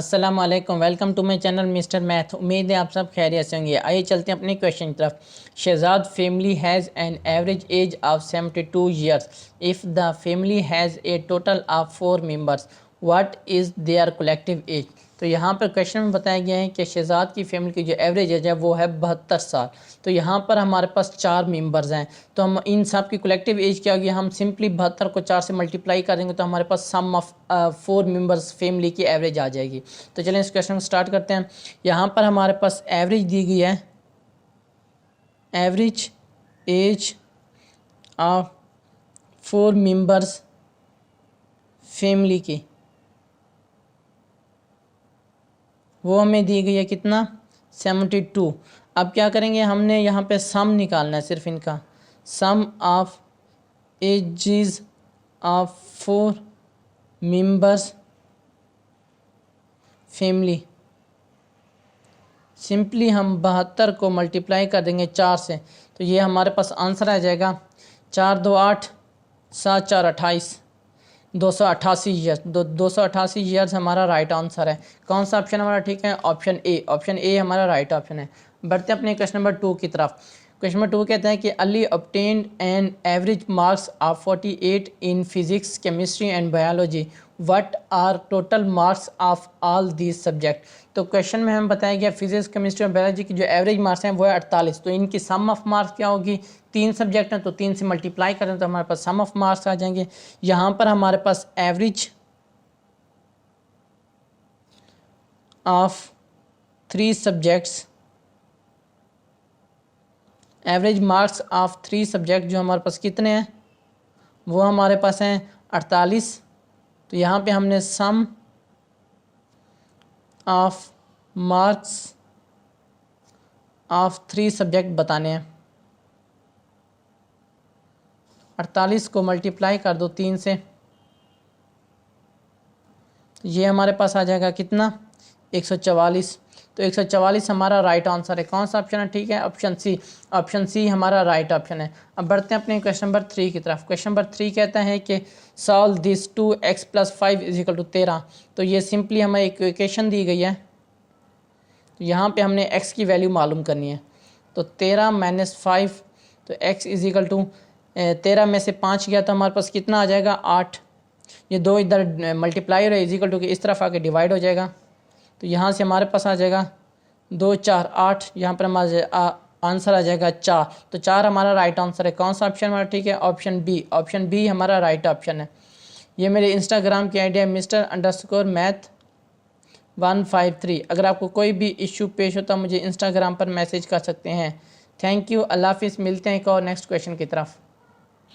अस्सलाम वालेकुम, welcome to my channel mister math. उम्मीद है आप सब खैरियत से होंगे। आइए चलते हैं अपने क्वेश्चन की तरफ। Shahzad family has an average age of 72 years. If the family has a total of 4 members, what is their collective age. तो यहाँ पर क्वेश्चन में बताया गया है कि शहजाद की फैमिली की जो एवरेज एज है वो है 72 साल। तो यहाँ पर हमारे पास 4 मेंबर्स हैं, तो हम इन सब की कलेक्टिव एज क्या होगी, हम सिंपली 72 को 4 से मल्टीप्लाई करेंगे तो हमारे पास सम ऑफ 4 मेंबर्स फैमिली की एवरेज आ जाएगी। तो चलें इस क्वेश्चन को स्टार्ट करते हैं। यहाँ पर हमारे पास एवरेज दी गई है, average age of 4 members family की, वो हमें दी गई है कितना, 72। अब क्या करेंगे, हमने यहाँ पे सम निकालना है, सिर्फ इनका sum of ages of 4 members family. Simply हम 72 को मल्टीप्लाई कर देंगे 4 से, तो ये हमारे पास आंसर आ जाएगा 4 2 8 7 4 28, 288 ईयर्स। 288 ईयर्स हमारा राइट आंसर है। कौन सा ऑप्शन हमारा ठीक है, ऑप्शन ए। ऑप्शन ए हमारा राइट ऑप्शन है। बढ़ते अपने क्वेश्चन नंबर 2 की तरफ। क्वेश्चन नंबर 2 कहता है कि Ali obtained an average marks of 48 in physics, chemistry and biology. What are total marks of all these subject. तो क्वेश्चन में हमें बताया गया फिजिक्स, केमिस्ट्री और बायोलॉजी की जो एवरेज मार्क्स हैं वो है 48। तो इनकी सम ऑफ मार्क्स क्या होगी, 3 सब्जेक्ट हैं तो 3 से मल्टीप्लाई करें तो हमारे पास सम ऑफ मार्क्स आ जाएंगे। यहाँ पर हमारे पास average of 3 subjects, average marks of 3 subject जो हमारे पास कितने हैं, वो हमारे पास हैं 48। तो यहाँ पे हमने सम ऑफ मार्क्स ऑफ 3 सब्जेक्ट बताने हैं। 48 को मल्टीप्लाई कर दो 3 से, ये हमारे पास आ जाएगा कितना, 144। तो 144 हमारा राइट आंसर है। कौन सा ऑप्शन है ठीक है, ऑप्शन सी। ऑप्शन सी हमारा राइट ऑप्शन है। अब बढ़ते हैं अपने क्वेश्चन नंबर 3 की तरफ। क्वेश्चन नंबर 3 कहता है कि सॉल्व दिस 2x + 5 = 13। तो ये सिंपली हमें एक इक्वेशन दी गई है, तो यहाँ पे हमने x की वैल्यू मालूम करनी है। तो 13 - 5, तो x = 13 में से 5 गया तो हमारे पास कितना आ जाएगा, 8। ये 2 इधर मल्टीप्लाई और इक्वल टू के इस तरफ आके डिवाइड हो जाएगा, तो यहाँ से हमारे पास आ जाएगा 2 4 8। यहाँ पर हमारा आंसर आ जाएगा 4। तो 4 हमारा राइट आंसर है। कौन सा ऑप्शन हमारा ठीक है, ऑप्शन बी। ऑप्शन बी हमारा राइट ऑप्शन है। ये मेरे इंस्टाग्राम की आईडी है Mr_math153। अगर आपको कोई भी इश्यू पेश होता मुझे इंस्टाग्राम पर मैसेज कर सकते हैं। थैंक यू, अल्लाह हाफिज़। मिलते हैं एक और नेक्स्ट क्वेश्चन की तरफ।